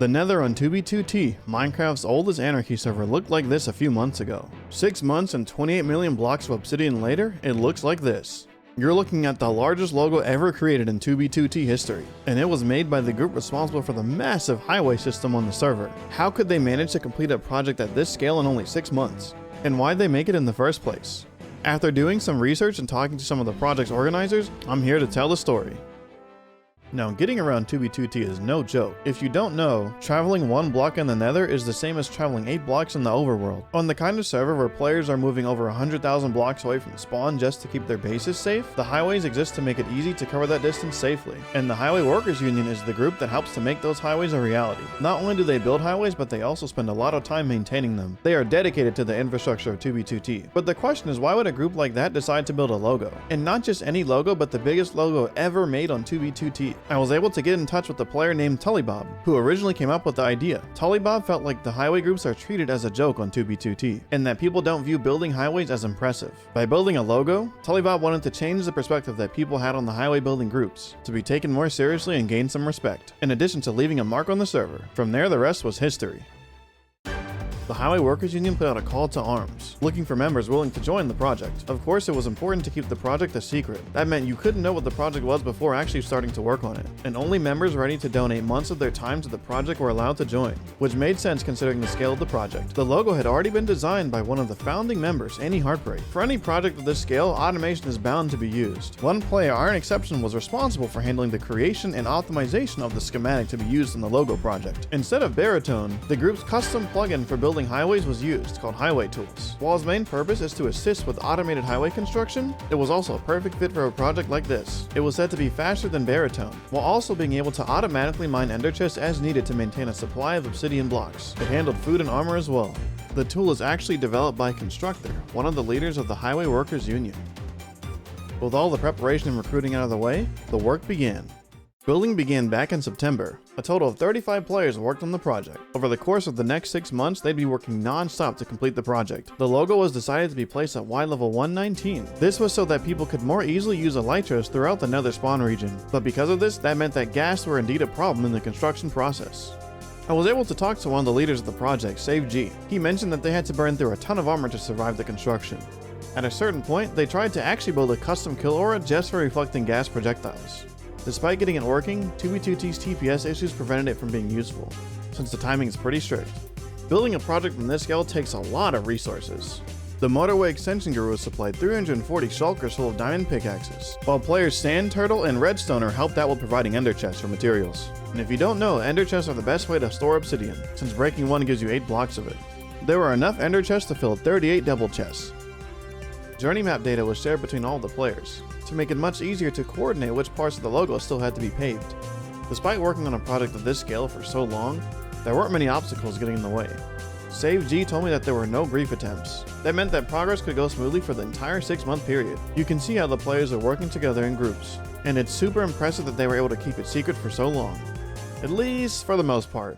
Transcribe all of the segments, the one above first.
The Nether on 2B2T, Minecraft's oldest anarchy server, looked like this a few months ago. 6 months and 28 million blocks of obsidian later, it looks like this. You're looking at the largest logo ever created in 2B2T history, and it was made by the group responsible for the massive highway system on the server. How could they manage to complete a project at this scale in only 6 months? And why'd they make it in the first place? After doing some research and talking to some of the project's organizers, I'm here to tell the story. Now, getting around 2B2T is no joke. If you don't know, traveling 1 block in the Nether is the same as traveling 8 blocks in the overworld. On the kind of server where players are moving over 100,000 blocks away from spawn just to keep their bases safe, the highways exist to make it easy to cover that distance safely. And the Highway Workers Union is the group that helps to make those highways a reality. Not only do they build highways, but they also spend a lot of time maintaining them. They are dedicated to the infrastructure of 2B2T. But the question is, why would a group like that decide to build a logo? And not just any logo, but the biggest logo ever made on 2B2T. I was able to get in touch with a player named Tullybob, who originally came up with the idea. Tullybob felt like the highway groups are treated as a joke on 2B2T, and that people don't view building highways as impressive. By building a logo, Tullybob wanted to change the perspective that people had on the highway building groups, to be taken more seriously and gain some respect, in addition to leaving a mark on the server. From there, the rest was history. The Highway Workers Union put out a call to arms, looking for members willing to join the project. Of course, it was important to keep the project a secret. That meant you couldn't know what the project was before actually starting to work on it, and only members ready to donate months of their time to the project were allowed to join, which made sense considering the scale of the project. The logo had already been designed by one of the founding members, Any Heartbreak. For any project of this scale, automation is bound to be used. One player, Iron Exception, was responsible for handling the creation and optimization of the schematic to be used in the logo project. Instead of Baritone, the group's custom plugin for building highways was used, called Highway Tools. While its main purpose is to assist with automated highway construction, it was also a perfect fit for a project like this. It was said to be faster than Baritone, while also being able to automatically mine ender chests as needed to maintain a supply of obsidian blocks. It handled food and armor as well. The tool is actually developed by Constructor, one of the leaders of the Highway Workers Union. With all the preparation and recruiting out of the way, the work began. Building began back in September. A total of 35 players worked on the project. Over the course of the next 6 months, they'd be working non-stop to complete the project. The logo was decided to be placed at Y level 119. This was so that people could more easily use elytras throughout the Nether spawn region. But because of this, that meant that ghast were indeed a problem in the construction process. I was able to talk to one of the leaders of the project, Save G. He mentioned that they had to burn through a ton of armor to survive the construction. At a certain point, they tried to actually build a custom kill aura just for reflecting gas projectiles. Despite getting it working, 2B2T's TPS issues prevented it from being useful, since the timing is pretty strict. Building a project from this scale takes a lot of resources. The motorway extension guru supplied 340 shulkers full of diamond pickaxes, while players Sand Turtle and Redstoner helped out with providing ender chests for materials. And if you don't know, ender chests are the best way to store obsidian, since breaking one gives you 8 blocks of it. There were enough ender chests to fill 38 double chests. Journey map data was shared between all the players, to make it much easier to coordinate which parts of the logo still had to be paved. Despite working on a project of this scale for so long, there weren't many obstacles getting in the way. Save G told me that there were no grief attempts. That meant that progress could go smoothly for the entire 6-month period. You can see how the players are working together in groups, and it's super impressive that they were able to keep it secret for so long. At least for the most part.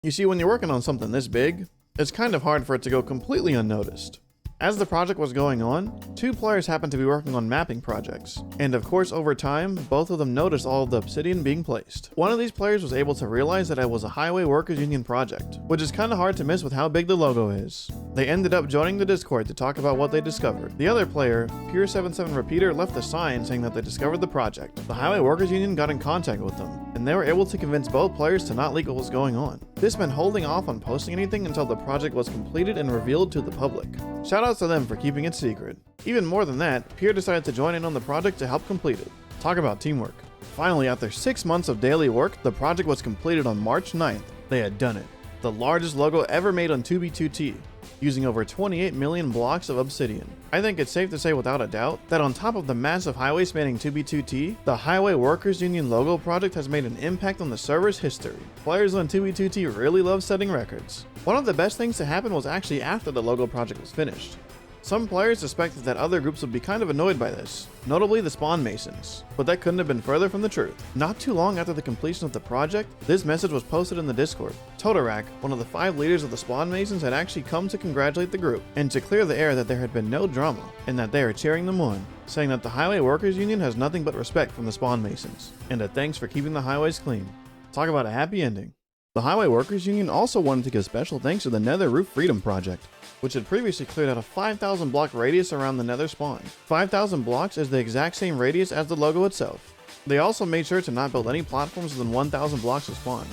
You see, when you're working on something this big, it's kind of hard for it to go completely unnoticed. As the project was going on, 2 players happened to be working on mapping projects, and of course over time, both of them noticed all of the obsidian being placed. One of these players was able to realize that it was a Highway Workers Union project, which is kinda hard to miss with how big the logo is. They ended up joining the Discord to talk about what they discovered. The other player, Pure77 Repeater, left a sign saying that they discovered the project. The Highway Workers Union got in contact with them, and they were able to convince both players to not leak what was going on. This meant holding off on posting anything until the project was completed and revealed to the public. Shoutouts to them for keeping it secret. Even more than that, Pierre decided to join in on the project to help complete it. Talk about teamwork. Finally, after 6 months of daily work, the project was completed on March 9th. They had done it. The largest logo ever made on 2B2T, using over 28 million blocks of obsidian. I think it's safe to say without a doubt that on top of the massive highway spanning 2B2T, the Highway Workers Union logo project has made an impact on the server's history. Players on 2B2T really love setting records. One of the best things to happen was actually after the logo project was finished. Some players suspected that other groups would be kind of annoyed by this, notably the Spawn Masons, but that couldn't have been further from the truth. Not too long after the completion of the project, this message was posted in the Discord. Totorak, one of the 5 leaders of the Spawn Masons, had actually come to congratulate the group, and to clear the air that there had been no drama, and that they are cheering them on, saying that the Highway Workers Union has nothing but respect from the Spawn Masons, and a thanks for keeping the highways clean. Talk about a happy ending. The Highway Workers Union also wanted to give special thanks to the Nether Roof Freedom Project, which had previously cleared out a 5,000 block radius around the Nether spawn. 5,000 blocks is the exact same radius as the logo itself. They also made sure to not build any platforms within 1,000 blocks of spawn,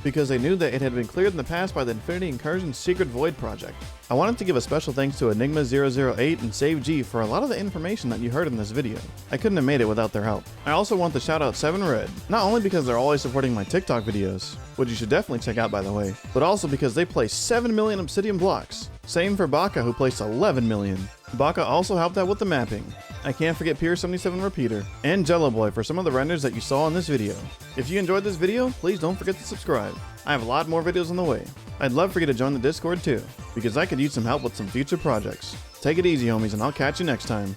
because they knew that it had been cleared in the past by the Infinity Incursion Secret Void project. I wanted to give a special thanks to Enigma008 and SaveG for a lot of the information that you heard in this video. I couldn't have made it without their help. I also want to shout out 7Red, not only because they're always supporting my TikTok videos, which you should definitely check out by the way, but also because they placed 7 million obsidian blocks. Same for Baka, who placed 11 million. Baka also helped out with the mapping. I can't forget Pier77 Repeater, and Jello Boy for some of the renders that you saw in this video. If you enjoyed this video, please don't forget to subscribe. I have a lot more videos on the way. I'd love for you to join the Discord too, because I could use some help with some future projects. Take it easy homies, and I'll catch you next time.